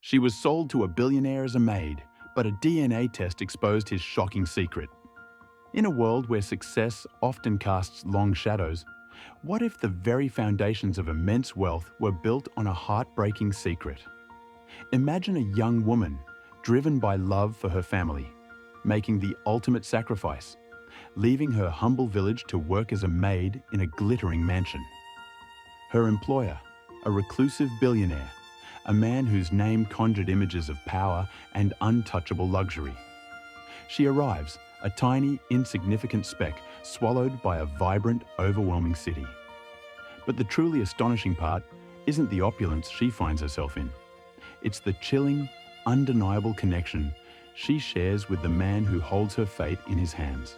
She was sold to a billionaire as a maid, but a DNA test exposed his shocking secret. In a world where success often casts long shadows, what if the very foundations of immense wealth were built on a heartbreaking secret? Imagine a young woman, driven by love for her family, making the ultimate sacrifice, leaving her humble village to work as a maid in a glittering mansion. Her employer, a reclusive billionaire, a man whose name conjured images of power and untouchable luxury. She arrives, a tiny, insignificant speck swallowed by a vibrant, overwhelming city. But the truly astonishing part isn't the opulence she finds herself in. It's the chilling, undeniable connection she shares with the man who holds her fate in his hands.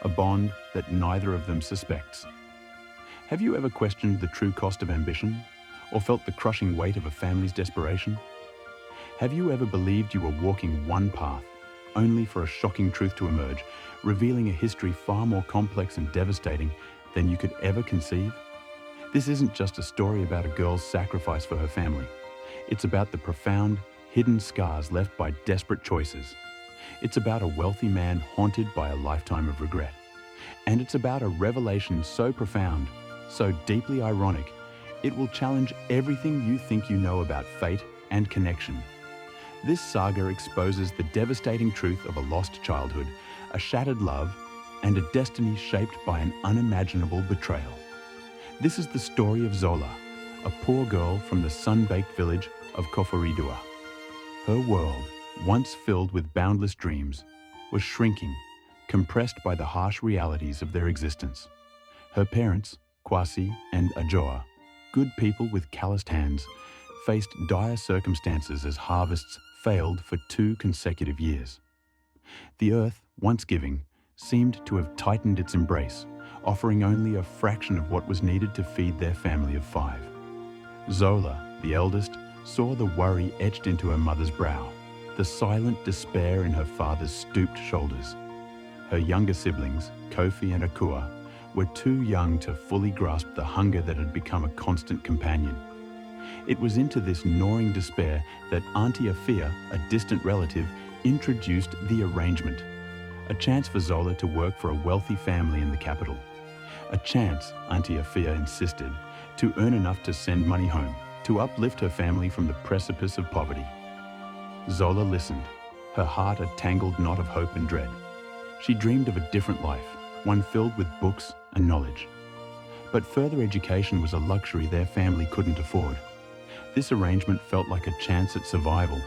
A bond that neither of them suspects. Have you ever questioned the true cost of ambition, or felt the crushing weight of a family's desperation? Have you ever believed you were walking one path, only for a shocking truth to emerge, revealing a history far more complex and devastating than you could ever conceive? This isn't just a story about a girl's sacrifice for her family. It's about the profound, hidden scars left by desperate choices. It's about a wealthy man haunted by a lifetime of regret. And it's about a revelation so profound, so deeply ironic, it will challenge everything you think you know about fate and connection. This saga exposes the devastating truth of a lost childhood, a shattered love, and a destiny shaped by an unimaginable betrayal. This is the story of Zola, a poor girl from the sun-baked village of Koforidua. Her world, once filled with boundless dreams, was shrinking, compressed by the harsh realities of their existence. Her parents, Kwasi and Ajoa, good people with calloused hands, faced dire circumstances as harvests failed for 2 consecutive years. The earth, once giving, seemed to have tightened its embrace, offering only a fraction of what was needed to feed their family of 5. Zola, the eldest, saw the worry etched into her mother's brow, the silent despair in her father's stooped shoulders. Her younger siblings, Kofi and Akua, were too young to fully grasp the hunger that had become a constant companion. It was into this gnawing despair that Auntie Afia, a distant relative, introduced the arrangement. A chance for Zola to work for a wealthy family in the capital. A chance, Auntie Afia insisted, to earn enough to send money home, to uplift her family from the precipice of poverty. Zola listened, her heart a tangled knot of hope and dread. She dreamed of a different life, one filled with books and knowledge. But further education was a luxury their family couldn't afford. This arrangement felt like a chance at survival,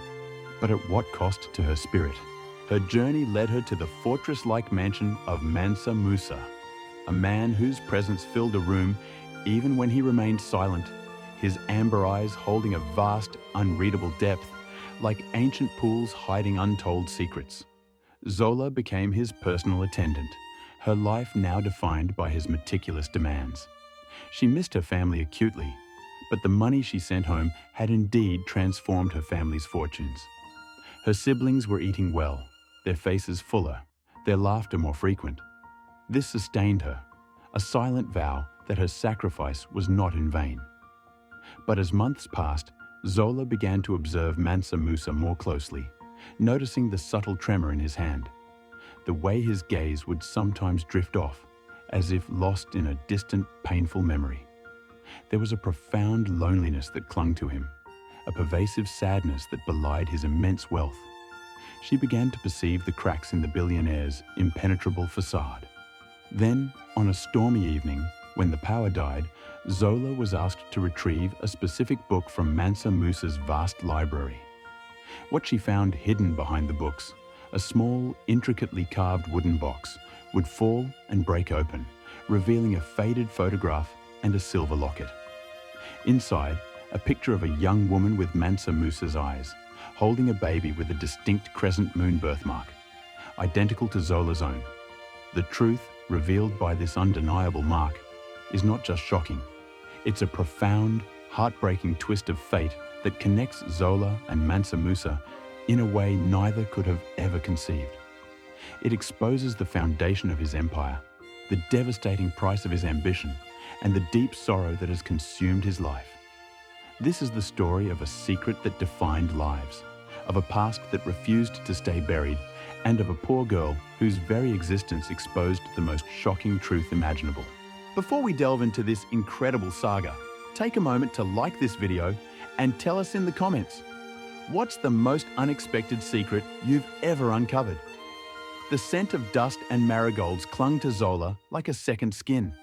but at what cost to her spirit? Her journey led her to the fortress-like mansion of Mansa Musa, a man whose presence filled a room even when he remained silent, his amber eyes holding a vast, unreadable depth, like ancient pools hiding untold secrets. Zola became his personal attendant, her life now defined by his meticulous demands. She missed her family acutely, but the money she sent home had indeed transformed her family's fortunes. Her siblings were eating well, their faces fuller, their laughter more frequent. This sustained her, a silent vow that her sacrifice was not in vain. But as months passed, Zola began to observe Mansa Musa more closely, noticing the subtle tremor in his hand, the way his gaze would sometimes drift off, as if lost in a distant, painful memory. There was a profound loneliness that clung to him, a pervasive sadness that belied his immense wealth. She began to perceive the cracks in the billionaire's impenetrable facade. Then, on a stormy evening, when the power died, Zola was asked to retrieve a specific book from Mansa Musa's vast library. What she found hidden behind the books, a small, intricately carved wooden box, would fall and break open, revealing a faded photograph and a silver locket. Inside, a picture of a young woman with Mansa Musa's eyes, holding a baby with a distinct crescent moon birthmark, identical to Zola's own. The truth, revealed by this undeniable mark, is not just shocking. It's a profound, heartbreaking twist of fate that connects Zola and Mansa Musa in a way neither could have ever conceived. It exposes the foundation of his empire, the devastating price of his ambition, and the deep sorrow that has consumed his life. This is the story of a secret that defined lives, of a past that refused to stay buried, and of a poor girl whose very existence exposed the most shocking truth imaginable. Before we delve into this incredible saga, take a moment to like this video and tell us in the comments, what's the most unexpected secret you've ever uncovered? The scent of dust and marigolds clung to Zola like a second skin,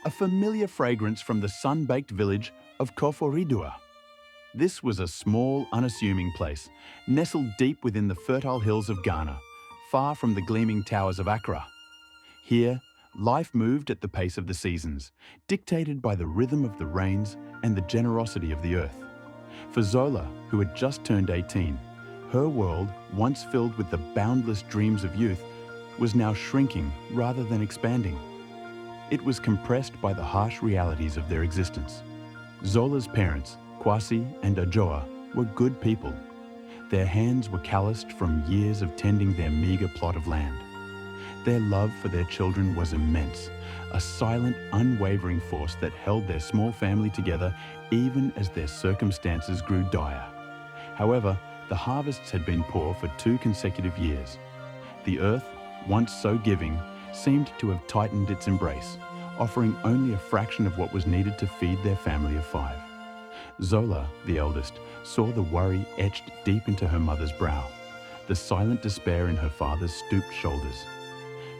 a familiar fragrance from the sun-baked village of Koforidua. This was a small, unassuming place, nestled deep within the fertile hills of Ghana, far from the gleaming towers of Accra. Here, life moved at the pace of the seasons, dictated by the rhythm of the rains and the generosity of the earth. For Zola, who had just turned 18, her world, once filled with the boundless dreams of youth, was now shrinking rather than expanding. It was compressed by the harsh realities of their existence. Zola's parents, Kwasi and Ajoa, were good people. Their hands were calloused from years of tending their meager plot of land. Their love for their children was immense, a silent, unwavering force that held their small family together even as their circumstances grew dire. However, the harvests had been poor for 2 consecutive years. The earth, once so giving, seemed to have tightened its embrace, offering only a fraction of what was needed to feed their family of 5. Zola, the eldest, saw the worry etched deep into her mother's brow, the silent despair in her father's stooped shoulders.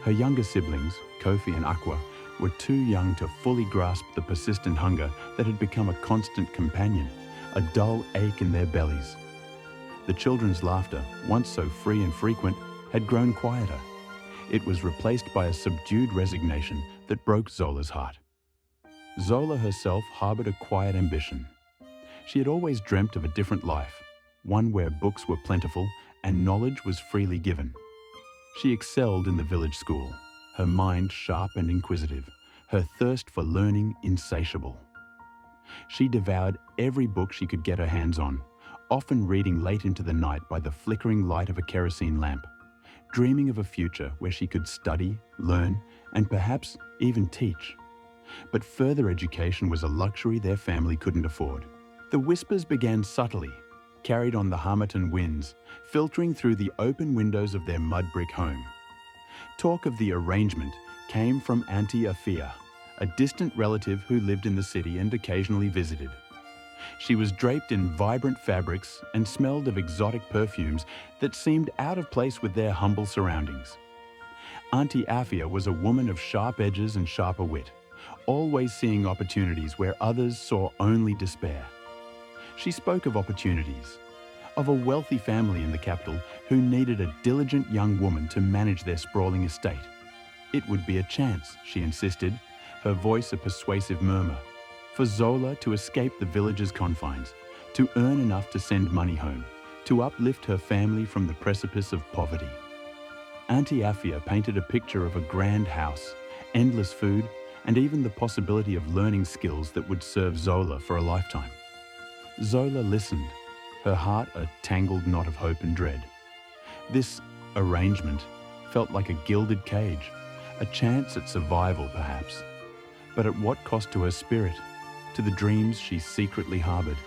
Her younger siblings, Kofi and Aqua, were too young to fully grasp the persistent hunger that had become a constant companion, a dull ache in their bellies. The children's laughter, once so free and frequent, had grown quieter. It was replaced by a subdued resignation that broke Zola's heart. Zola herself harbored a quiet ambition. She had always dreamt of a different life, one where books were plentiful and knowledge was freely given. She excelled in the village school, her mind sharp and inquisitive, her thirst for learning insatiable. She devoured every book she could get her hands on, often reading late into the night by the flickering light of a kerosene lamp, dreaming of a future where she could study, learn, and perhaps even teach. But further education was a luxury their family couldn't afford. The whispers began subtly, carried on the Harmattan winds, filtering through the open windows of their mud brick home. Talk of the arrangement came from Auntie Afia, a distant relative who lived in the city and occasionally visited. She was draped in vibrant fabrics and smelled of exotic perfumes that seemed out of place with their humble surroundings. Auntie Afia was a woman of sharp edges and sharper wit, always seeing opportunities where others saw only despair. She spoke of opportunities, of a wealthy family in the capital who needed a diligent young woman to manage their sprawling estate. It would be a chance, she insisted, her voice a persuasive murmur, for Zola to escape the village's confines, to earn enough to send money home, to uplift her family from the precipice of poverty. Auntie Afia painted a picture of a grand house, endless food, and even the possibility of learning skills that would serve Zola for a lifetime. Zola listened, her heart a tangled knot of hope and dread. This arrangement felt like a gilded cage, a chance at survival perhaps, but at what cost to her spirit, to the dreams she secretly harbored?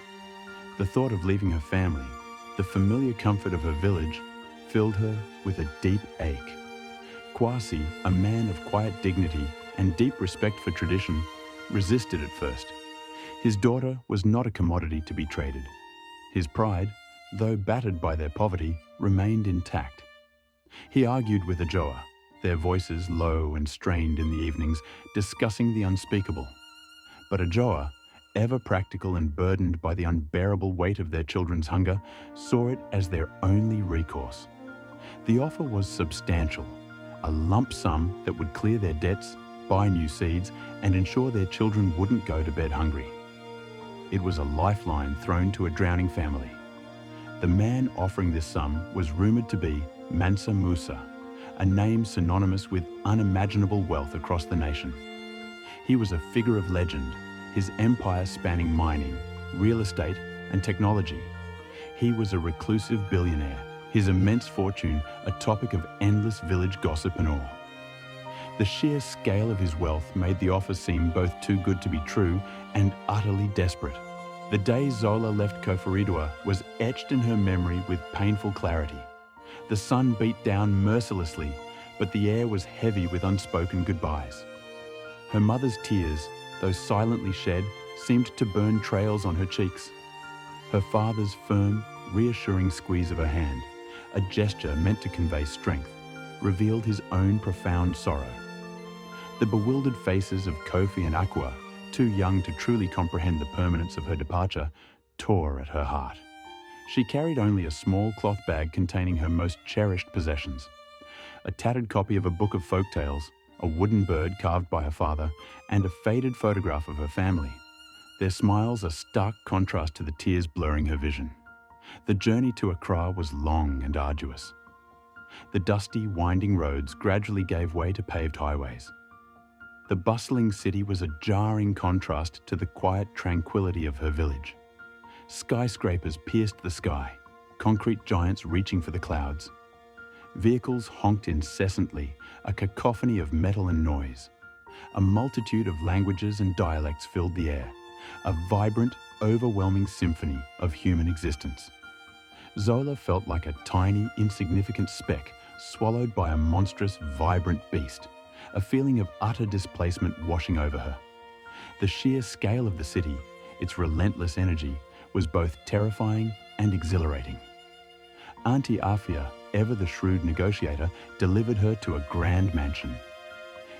The thought of leaving her family, the familiar comfort of her village, filled her with a deep ache. Kwasi, a man of quiet dignity and deep respect for tradition, resisted at first. His daughter was not a commodity to be traded. His pride, though battered by their poverty, remained intact. He argued with Ajoa, their voices low and strained in the evenings, discussing the unspeakable. But Ajoa, ever practical and burdened by the unbearable weight of their children's hunger, saw it as their only recourse. The offer was substantial, a lump sum that would clear their debts, buy new seeds, and ensure their children wouldn't go to bed hungry. It was a lifeline thrown to a drowning family. The man offering this sum was rumored to be Mansa Musa, a name synonymous with unimaginable wealth across the nation. He was a figure of legend, his empire spanning mining, real estate, and technology. He was a reclusive billionaire, his immense fortune a topic of endless village gossip and awe. The sheer scale of his wealth made the offer seem both too good to be true and utterly desperate. The day Zola left Koforidua was etched in her memory with painful clarity. The sun beat down mercilessly, but the air was heavy with unspoken goodbyes. Her mother's tears, though silently shed, seemed to burn trails on her cheeks. Her father's firm, reassuring squeeze of her hand, a gesture meant to convey strength, revealed his own profound sorrow. The bewildered faces of Kofi and Aqua, too young to truly comprehend the permanence of her departure, tore at her heart. She carried only a small cloth bag containing her most cherished possessions. A tattered copy of a book of folk tales, a wooden bird carved by her father, and a faded photograph of her family. Their smiles a stark contrast to the tears blurring her vision. The journey to Accra was long and arduous. The dusty, winding roads gradually gave way to paved highways. The bustling city was a jarring contrast to the quiet tranquility of her village. Skyscrapers pierced the sky, concrete giants reaching for the clouds. Vehicles honked incessantly, a cacophony of metal and noise. A multitude of languages and dialects filled the air, a vibrant, overwhelming symphony of human existence. Zola felt like a tiny, insignificant speck swallowed by a monstrous, vibrant beast, a feeling of utter displacement washing over her. The sheer scale of the city, its relentless energy, was both terrifying and exhilarating. Auntie Afia, ever the shrewd negotiator, delivered her to a grand mansion.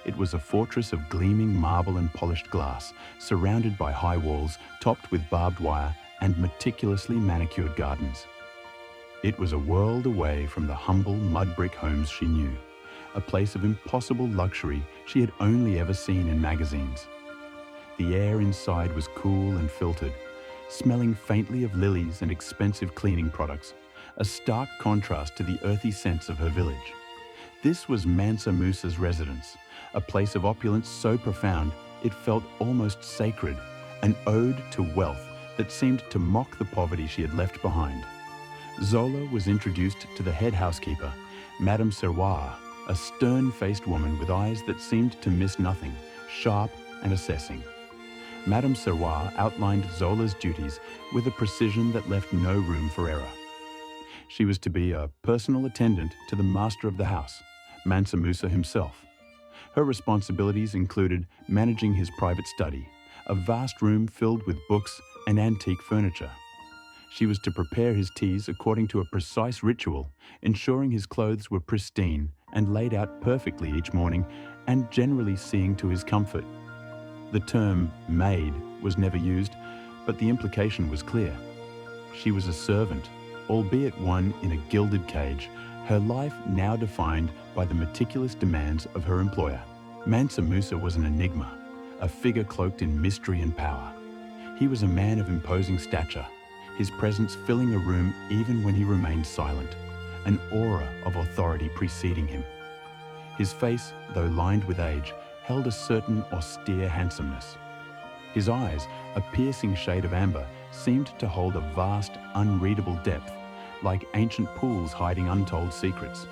It was a fortress of gleaming marble and polished glass, surrounded by high walls, topped with barbed wire and meticulously manicured gardens. It was a world away from the humble mud brick homes she knew, a place of impossible luxury she had only ever seen in magazines. The air inside was cool and filtered, smelling faintly of lilies and expensive cleaning products, a stark contrast to the earthy scents of her village. This was Mansa Musa's residence, a place of opulence so profound it felt almost sacred, an ode to wealth that seemed to mock the poverty she had left behind. Zola was introduced to the head housekeeper, Madame Serwa, a stern-faced woman with eyes that seemed to miss nothing, sharp and assessing. Madame Serwa outlined Zola's duties with a precision that left no room for error. She was to be a personal attendant to the master of the house, Mansa Musa himself. Her responsibilities included managing his private study, a vast room filled with books and antique furniture. She was to prepare his teas according to a precise ritual, ensuring his clothes were pristine and laid out perfectly each morning, and generally seeing to his comfort. The term maid was never used, but the implication was clear. She was a servant, albeit one in a gilded cage, her life now defined by the meticulous demands of her employer. Mansa Musa was an enigma, a figure cloaked in mystery and power. He was a man of imposing stature, his presence filling a room even when he remained silent, an aura of authority preceding him. His face, though lined with age, held a certain austere handsomeness. His eyes, a piercing shade of amber, seemed to hold a vast, unreadable depth, like ancient pools hiding untold secrets.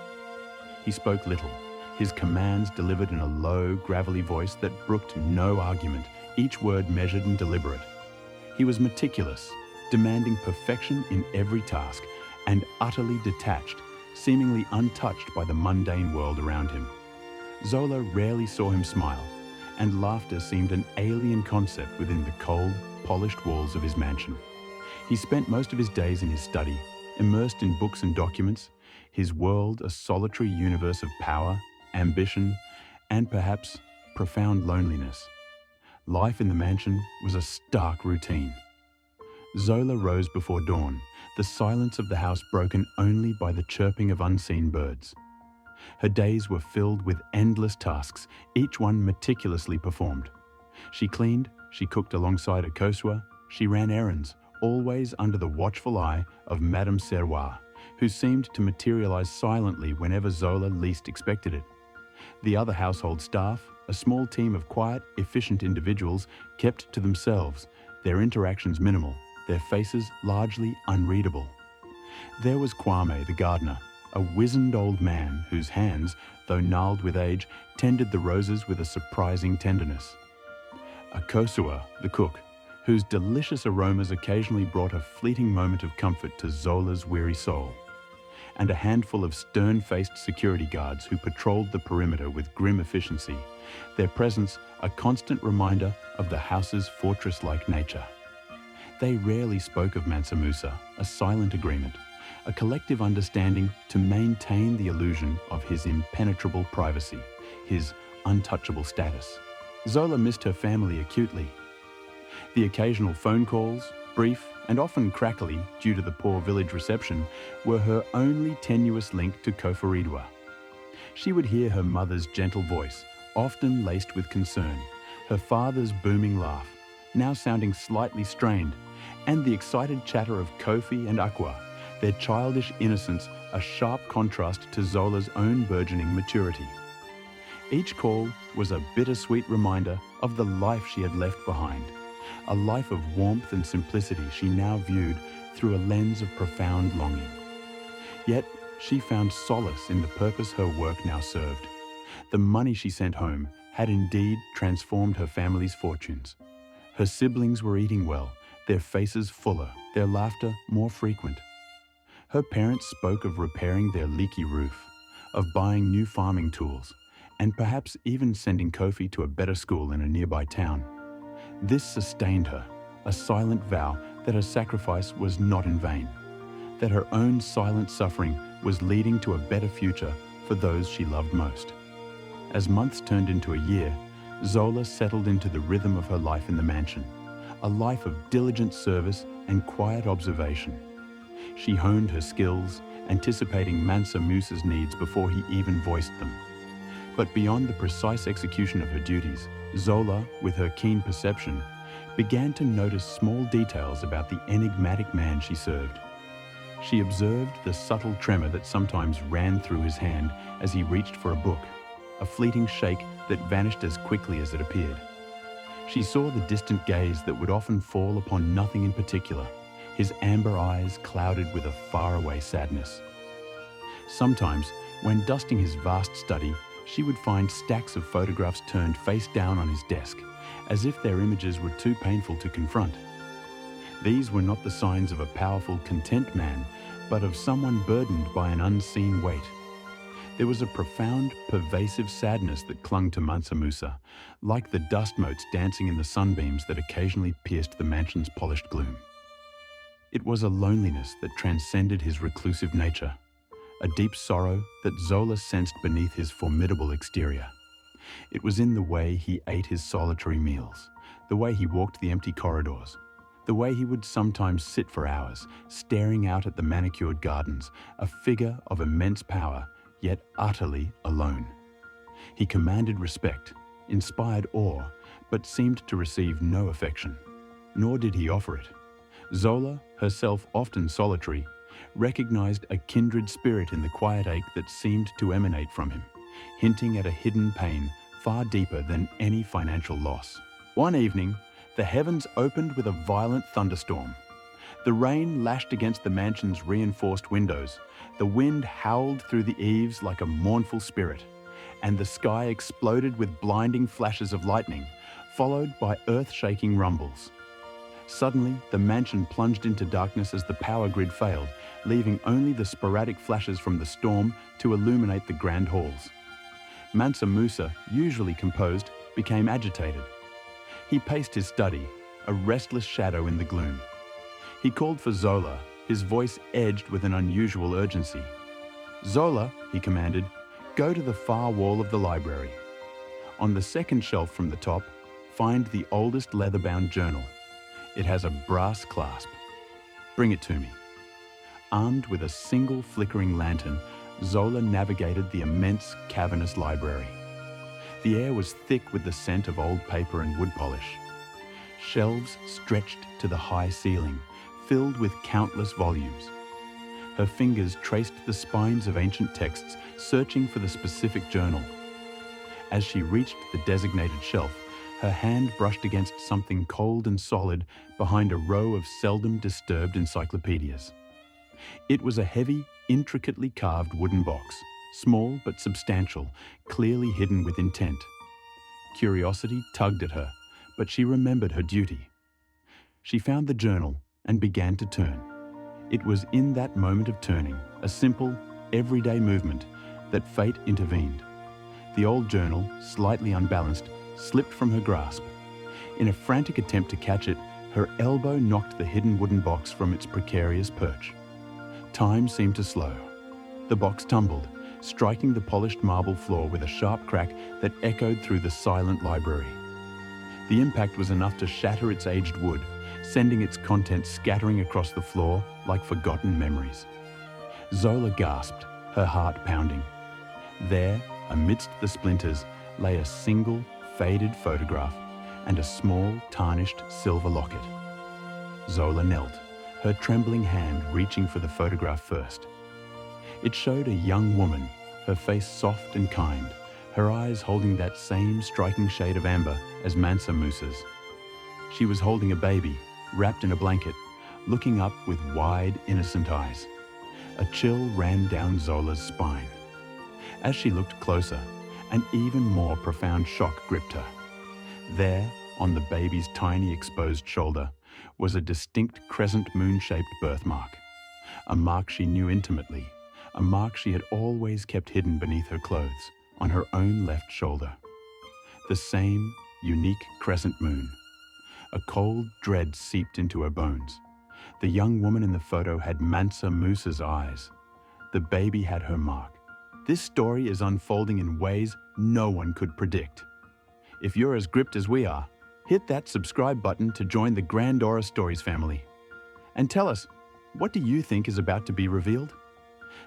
He spoke little, his commands delivered in a low, gravelly voice that brooked no argument, each word measured and deliberate. He was meticulous, demanding perfection in every task, and utterly detached, seemingly untouched by the mundane world around him. Zola rarely saw him smile, and laughter seemed an alien concept within the cold, polished walls of his mansion. He spent most of his days in his study, immersed in books and documents, his world a solitary universe of power, ambition, and perhaps profound loneliness. Life in the mansion was a stark routine. Zola rose before dawn, the silence of the house broken only by the chirping of unseen birds. Her days were filled with endless tasks, each one meticulously performed. She cleaned, she cooked alongside Akosua, she ran errands, always under the watchful eye of Madame Serwa, who seemed to materialize silently whenever Zola least expected it. The other household staff, a small team of quiet, efficient individuals, kept to themselves, their interactions minimal, their faces largely unreadable. There was Kwame, the gardener, a wizened old man whose hands, though gnarled with age, tended the roses with a surprising tenderness. Akosua, the cook, whose delicious aromas occasionally brought a fleeting moment of comfort to Zola's weary soul, and a handful of stern-faced security guards who patrolled the perimeter with grim efficiency, their presence a constant reminder of the house's fortress-like nature. They rarely spoke of Mansa Musa, a silent agreement, a collective understanding to maintain the illusion of his impenetrable privacy, his untouchable status. Zola missed her family acutely. The occasional phone calls, brief and often crackly due to the poor village reception, were her only tenuous link to Koforidua. She would hear her mother's gentle voice, often laced with concern, her father's booming laugh, now sounding slightly strained, and the excited chatter of Kofi and Aqua, their childish innocence a sharp contrast to Zola's own burgeoning maturity. Each call was a bittersweet reminder of the life she had left behind, a life of warmth and simplicity she now viewed through a lens of profound longing. Yet she found solace in the purpose her work now served. The money she sent home had indeed transformed her family's fortunes. Her siblings were eating well, their faces fuller, their laughter more frequent. Her parents spoke of repairing their leaky roof, of buying new farming tools, and perhaps even sending Kofi to a better school in a nearby town. This sustained her, a silent vow that her sacrifice was not in vain, that her own silent suffering was leading to a better future for those she loved most. As months turned into a year, Zola settled into the rhythm of her life in the mansion, a life of diligent service and quiet observation. She honed her skills, anticipating Mansa Musa's needs before he even voiced them. But beyond the precise execution of her duties, Zola, with her keen perception, began to notice small details about the enigmatic man she served. She observed the subtle tremor that sometimes ran through his hand as he reached for a book, a fleeting shake that vanished as quickly as it appeared. She saw the distant gaze that would often fall upon nothing in particular, his amber eyes clouded with a faraway sadness. Sometimes, when dusting his vast study, she would find stacks of photographs turned face down on his desk, as if their images were too painful to confront. These were not the signs of a powerful, content man, but of someone burdened by an unseen weight. There was a profound, pervasive sadness that clung to Mansa Musa, like the dust motes dancing in the sunbeams that occasionally pierced the mansion's polished gloom. It was a loneliness that transcended his reclusive nature, a deep sorrow that Zola sensed beneath his formidable exterior. It was in the way he ate his solitary meals, the way he walked the empty corridors, the way he would sometimes sit for hours, staring out at the manicured gardens, a figure of immense power, yet utterly alone. He commanded respect, inspired awe, but seemed to receive no affection, nor did he offer it. Zola, herself often solitary, recognized a kindred spirit in the quiet ache that seemed to emanate from him, hinting at a hidden pain far deeper than any financial loss. One evening, the heavens opened with a violent thunderstorm. The rain lashed against the mansion's reinforced windows, the wind howled through the eaves like a mournful spirit, and the sky exploded with blinding flashes of lightning, followed by earth-shaking rumbles. Suddenly, the mansion plunged into darkness as the power grid failed, leaving only the sporadic flashes from the storm to illuminate the grand halls. Mansa Musa, usually composed, became agitated. He paced his study, a restless shadow in the gloom. He called for Zola, his voice edged with an unusual urgency. "Zola," he commanded, "go to the far wall of the library. On the second shelf from the top, find the oldest leather-bound journal. It has a brass clasp. Bring it to me." Armed with a single flickering lantern, Zola navigated the immense, cavernous library. The air was thick with the scent of old paper and wood polish. Shelves stretched to the high ceiling, filled with countless volumes. Her fingers traced the spines of ancient texts, searching for the specific journal. As she reached the designated shelf, her hand brushed against something cold and solid behind a row of seldom disturbed encyclopedias. It was a heavy, intricately carved wooden box, small but substantial, clearly hidden with intent. Curiosity tugged at her, but she remembered her duty. She found the journal and began to turn. It was in that moment of turning, a simple, everyday movement, that fate intervened. The old journal, slightly unbalanced, slipped from her grasp. In a frantic attempt to catch it, her elbow knocked the hidden wooden box from its precarious perch. Time seemed to slow. The box tumbled, striking the polished marble floor with a sharp crack that echoed through the silent library. The impact was enough to shatter its aged wood, sending its contents scattering across the floor like forgotten memories. Zola gasped, her heart pounding. There, amidst the splinters, lay a single, faded photograph and a small, tarnished silver locket. Zola knelt, her trembling hand reaching for the photograph first. It showed a young woman, her face soft and kind, her eyes holding that same striking shade of amber as Mansa Musa's. She was holding a baby, wrapped in a blanket, looking up with wide, innocent eyes. A chill ran down Zola's spine. As she looked closer, an even more profound shock gripped her. There, on the baby's tiny exposed shoulder, was a distinct crescent moon-shaped birthmark. A mark she knew intimately, a mark she had always kept hidden beneath her clothes, on her own left shoulder. The same unique crescent moon. A cold dread seeped into her bones. The young woman in the photo had Mansa Musa's eyes. The baby had her mark. This story is unfolding in ways no one could predict. If you're as gripped as we are, hit that subscribe button to join the Grandora Stories family. And tell us, what do you think is about to be revealed?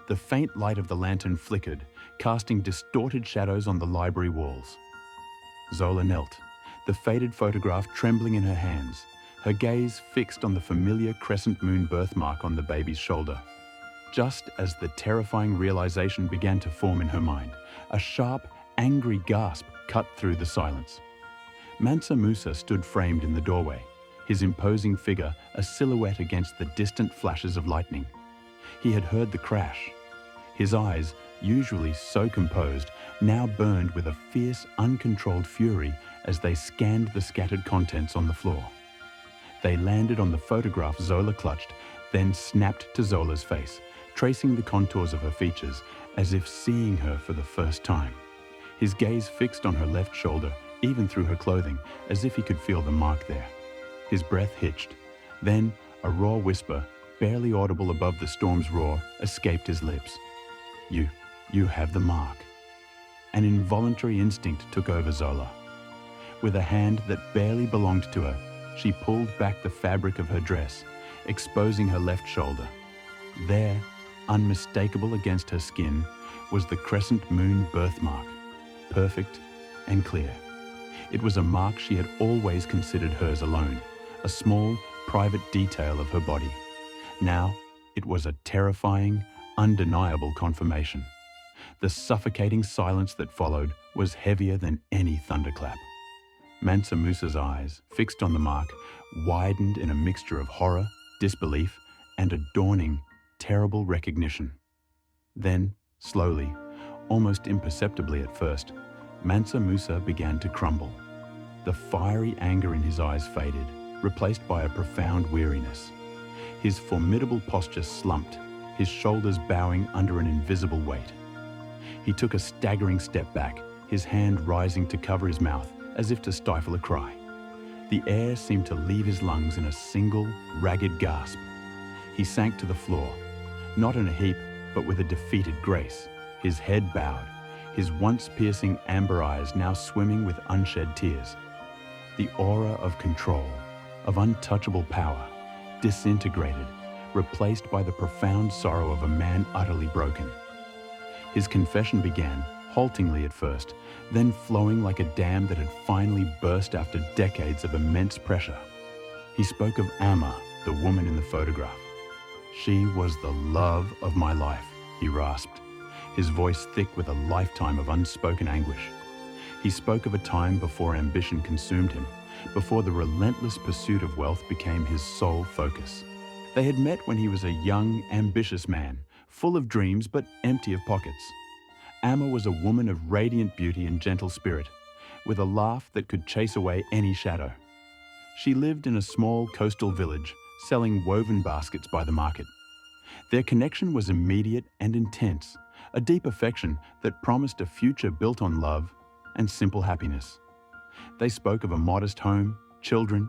The faint light of the lantern flickered, casting distorted shadows on the library walls. Zola knelt, the faded photograph trembling in her hands, her gaze fixed on the familiar crescent moon birthmark on the baby's shoulder. Just as the terrifying realization began to form in her mind, a sharp, angry gasp cut through the silence. Mansa Musa stood framed in the doorway, his imposing figure a silhouette against the distant flashes of lightning. He had heard the crash. His eyes, usually so composed, now burned with a fierce, uncontrolled fury as they scanned the scattered contents on the floor. They landed on the photograph Zola clutched, then snapped to Zola's face, tracing the contours of her features as if seeing her for the first time. His gaze fixed on her left shoulder, even through her clothing, as if he could feel the mark there. His breath hitched. Then, a raw whisper, barely audible above the storm's roar, escaped his lips. You have the mark." An involuntary instinct took over Zola. With a hand that barely belonged to her, she pulled back the fabric of her dress, exposing her left shoulder. There, unmistakable against her skin, was the crescent moon birthmark, perfect and clear. It was a mark she had always considered hers alone, a small, private detail of her body. Now, it was a terrifying, undeniable confirmation. The suffocating silence that followed was heavier than any thunderclap. Mansa Musa's eyes, fixed on the mark, widened in a mixture of horror, disbelief, and a dawning, terrible recognition. Then, slowly, almost imperceptibly at first, Mansa Musa began to crumble. The fiery anger in his eyes faded, replaced by a profound weariness. His formidable posture slumped, his shoulders bowing under an invisible weight. He took a staggering step back, his hand rising to cover his mouth, as if to stifle a cry. The air seemed to leave his lungs in a single, ragged gasp. He sank to the floor, not in a heap, but with a defeated grace, his head bowed, his once piercing amber eyes now swimming with unshed tears. The aura of control, of untouchable power, disintegrated, replaced by the profound sorrow of a man utterly broken. His confession began, haltingly at first, then flowing like a dam that had finally burst after decades of immense pressure. He spoke of Amma, the woman in the photograph. "She was the love of my life," he rasped, his voice thick with a lifetime of unspoken anguish. He spoke of a time before ambition consumed him, before the relentless pursuit of wealth became his sole focus. They had met when he was a young, ambitious man, full of dreams but empty of pockets. Amma was a woman of radiant beauty and gentle spirit, with a laugh that could chase away any shadow. She lived in a small coastal village, selling woven baskets by the market. Their connection was immediate and intense, a deep affection that promised a future built on love and simple happiness. They spoke of a modest home, children,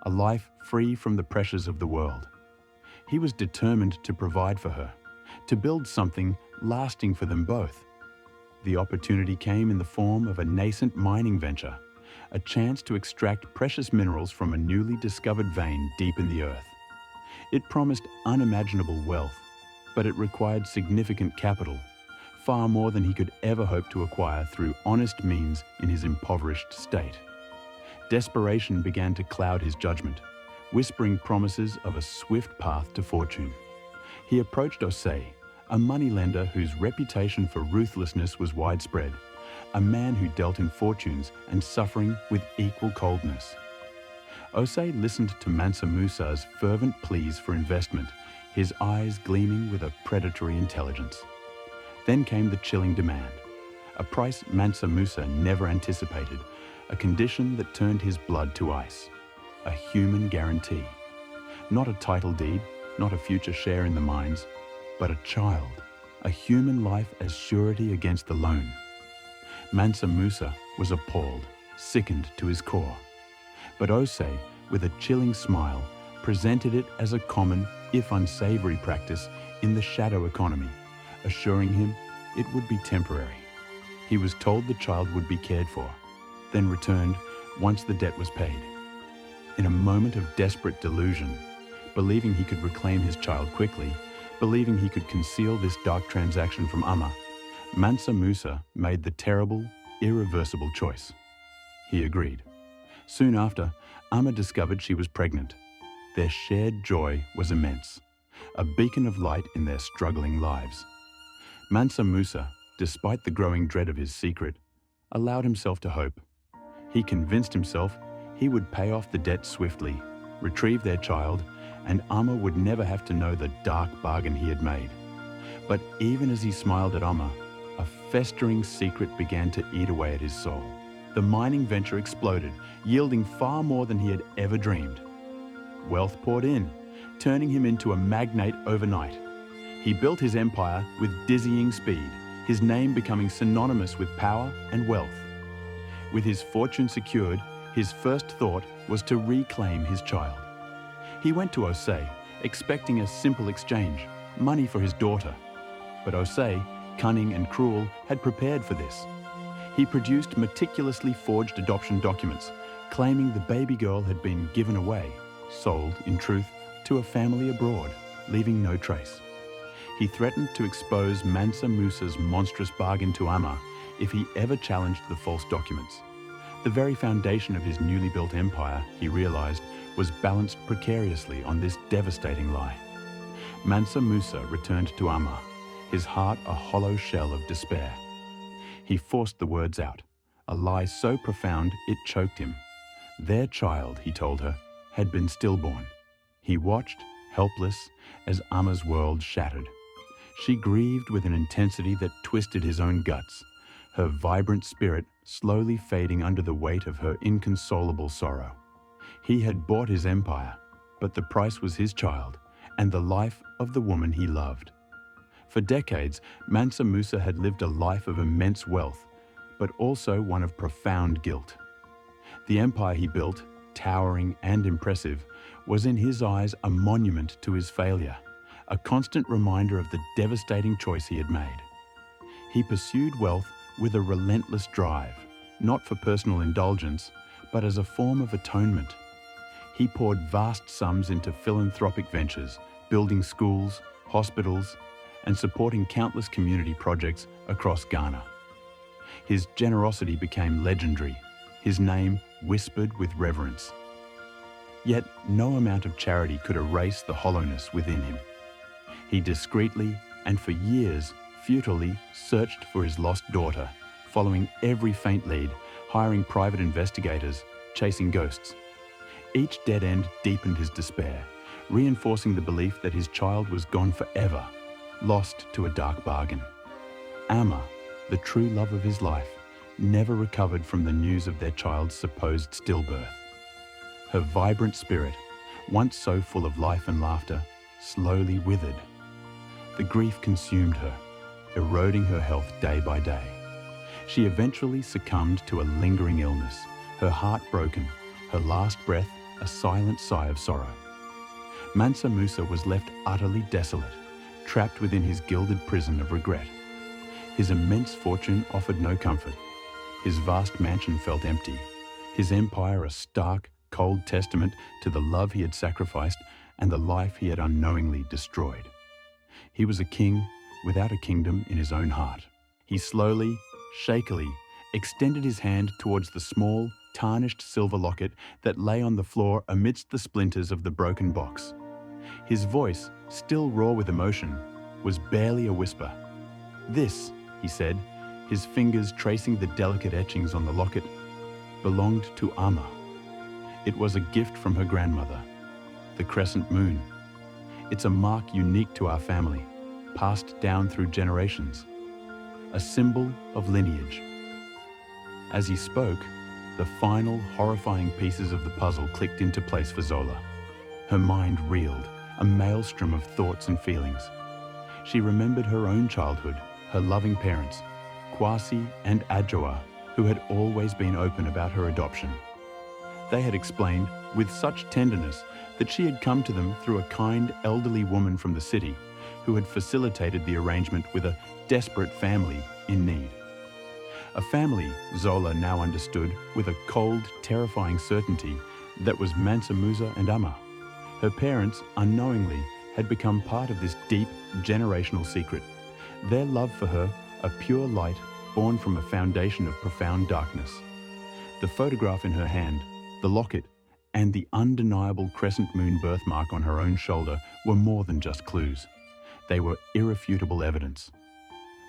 a life free from the pressures of the world. He was determined to provide for her, to build something lasting for them both. The opportunity came in the form of a nascent mining venture, a chance to extract precious minerals from a newly discovered vein deep in the earth. It promised unimaginable wealth, but it required significant capital, far more than he could ever hope to acquire through honest means in his impoverished state. Desperation began to cloud his judgment, whispering promises of a swift path to fortune. He approached Osei, a moneylender whose reputation for ruthlessness was widespread, a man who dealt in fortunes and suffering with equal coldness. Osei listened to Mansa Musa's fervent pleas for investment, his eyes gleaming with a predatory intelligence. Then came the chilling demand, a price Mansa Musa never anticipated, a condition that turned his blood to ice, a human guarantee. Not a title deed, not a future share in the mines, but a child, a human life as surety against the loan. Mansa Musa was appalled, sickened to his core. But Osei, with a chilling smile, presented it as a common, if unsavory practice in the shadow economy, assuring him it would be temporary. He was told the child would be cared for, then returned once the debt was paid. In a moment of desperate delusion, believing he could reclaim his child quickly, believing he could conceal this dark transaction from Amma, Mansa Musa made the terrible, irreversible choice. He agreed. Soon after, Amma discovered she was pregnant. Their shared joy was immense, a beacon of light in their struggling lives. Mansa Musa, despite the growing dread of his secret, allowed himself to hope. He convinced himself he would pay off the debt swiftly, retrieve their child, and Amma would never have to know the dark bargain he had made. But even as he smiled at Amma, a festering secret began to eat away at his soul. The mining venture exploded, yielding far more than he had ever dreamed. Wealth poured in, turning him into a magnate overnight. He built his empire with dizzying speed, his name becoming synonymous with power and wealth. With his fortune secured, his first thought was to reclaim his child. He went to Osei, expecting a simple exchange, money for his daughter. But Osei, cunning and cruel, had prepared for this. He produced meticulously forged adoption documents, claiming the baby girl had been given away, sold, in truth, to a family abroad, leaving no trace. He threatened to expose Mansa Musa's monstrous bargain to Amma if he ever challenged the false documents. The very foundation of his newly built empire, he realized, was balanced precariously on this devastating lie. Mansa Musa returned to Amma, his heart a hollow shell of despair. He forced the words out, a lie so profound it choked him. Their child, he told her, had been stillborn. He watched, helpless, as Amma's world shattered. She grieved with an intensity that twisted his own guts, her vibrant spirit slowly fading under the weight of her inconsolable sorrow. He had bought his empire, but the price was his child and the life of the woman he loved. For decades, Mansa Musa had lived a life of immense wealth, but also one of profound guilt. The empire he built, towering and impressive, was in his eyes a monument to his failure, a constant reminder of the devastating choice he had made. He pursued wealth with a relentless drive, not for personal indulgence, but as a form of atonement. He poured vast sums into philanthropic ventures, building schools, hospitals, and supporting countless community projects across Ghana. His generosity became legendary, his name whispered with reverence. Yet no amount of charity could erase the hollowness within him. He discreetly and for years futilely searched for his lost daughter, following every faint lead, hiring private investigators, chasing ghosts. Each dead end deepened his despair, reinforcing the belief that his child was gone forever, lost to a dark bargain. Amma, the true love of his life, never recovered from the news of their child's supposed stillbirth. Her vibrant spirit, once so full of life and laughter, slowly withered. The grief consumed her, eroding her health day by day. She eventually succumbed to a lingering illness, her heart broken, her last breath a silent sigh of sorrow. Mansa Musa was left utterly desolate, trapped within his gilded prison of regret. His immense fortune offered no comfort. His vast mansion felt empty, his empire a stark, cold testament to the love he had sacrificed and the life he had unknowingly destroyed. He was a king without a kingdom in his own heart. He slowly, shakily, extended his hand towards the small, tarnished silver locket that lay on the floor amidst the splinters of the broken box. His voice, still raw with emotion, was barely a whisper. "This," he said, his fingers tracing the delicate etchings on the locket, "belonged to Amma. It was a gift from her grandmother, the crescent moon. It's a mark unique to our family, passed down through generations, a symbol of lineage." As he spoke, the final, horrifying pieces of the puzzle clicked into place for Zola. Her mind reeled, a maelstrom of thoughts and feelings. She remembered her own childhood, her loving parents, Kwasi and Adjoa, who had always been open about her adoption. They had explained, with such tenderness, that she had come to them through a kind, elderly woman from the city who had facilitated the arrangement with a desperate family in need. A family, Zola now understood with a cold, terrifying certainty, that was Mansa Musa and Amma. Her parents, unknowingly, had become part of this deep, generational secret. Their love for her, a pure light born from a foundation of profound darkness. The photograph in her hand, the locket, and the undeniable crescent moon birthmark on her own shoulder were more than just clues. They were irrefutable evidence.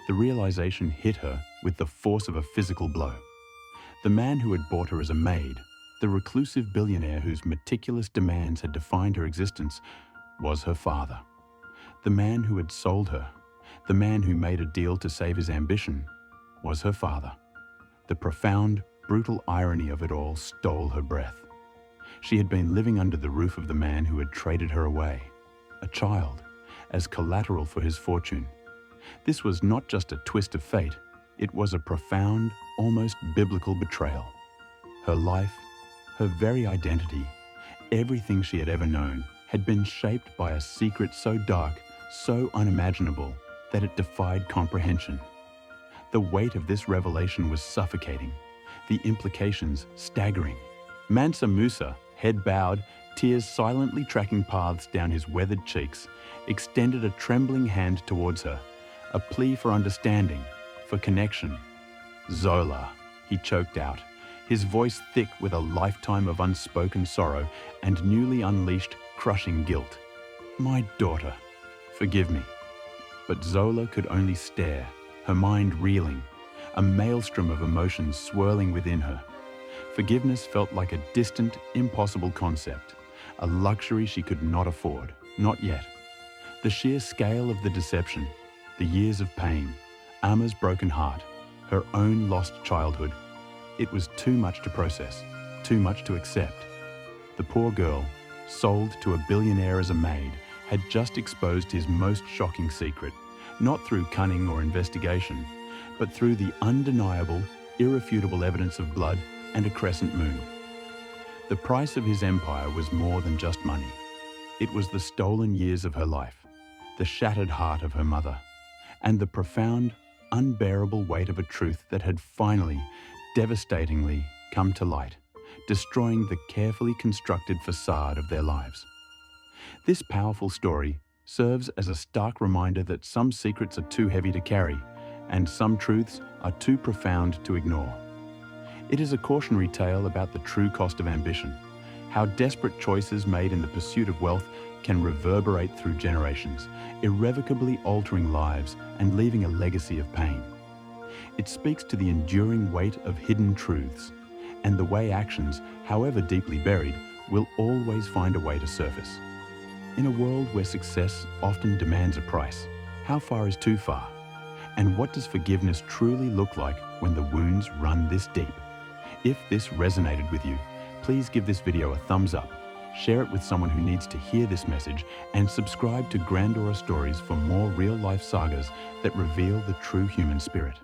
The realization hit her with the force of a physical blow. The man who had bought her as a maid, the reclusive billionaire whose meticulous demands had defined her existence, was her father. The man who had sold her, the man who made a deal to save his ambition, was her father. The profound, brutal irony of it all stole her breath. She had been living under the roof of the man who had traded her away, a child, as collateral for his fortune. This was not just a twist of fate, it was a profound, almost biblical betrayal. Her life, her very identity, everything she had ever known, had been shaped by a secret so dark, so unimaginable, that it defied comprehension. The weight of this revelation was suffocating, the implications staggering. Mansa Musa, head bowed, tears silently tracking paths down his weathered cheeks, extended a trembling hand towards her, a plea for understanding, for connection. "Zola," he choked out, his voice thick with a lifetime of unspoken sorrow and newly unleashed, crushing guilt. "My daughter, forgive me." But Zola could only stare, her mind reeling, a maelstrom of emotions swirling within her. Forgiveness felt like a distant, impossible concept, a luxury she could not afford, not yet. The sheer scale of the deception, the years of pain, Amma's broken heart, her own lost childhood, it was too much to process, too much to accept. The poor girl, sold to a billionaire as a maid, had just exposed his most shocking secret, not through cunning or investigation, but through the undeniable, irrefutable evidence of blood and a crescent moon. The price of his empire was more than just money. It was the stolen years of her life, the shattered heart of her mother, and the profound, unbearable weight of a truth that had finally, devastatingly come to light, destroying the carefully constructed facade of their lives. This powerful story serves as a stark reminder that some secrets are too heavy to carry, and some truths are too profound to ignore. It is a cautionary tale about the true cost of ambition, how desperate choices made in the pursuit of wealth can reverberate through generations, irrevocably altering lives and leaving a legacy of pain. It speaks to the enduring weight of hidden truths, and the way actions, however deeply buried, will always find a way to surface. In a world where success often demands a price, how far is too far? And what does forgiveness truly look like when the wounds run this deep? If this resonated with you, please give this video a thumbs up, share it with someone who needs to hear this message, and subscribe to Grandora Stories for more real-life sagas that reveal the true human spirit.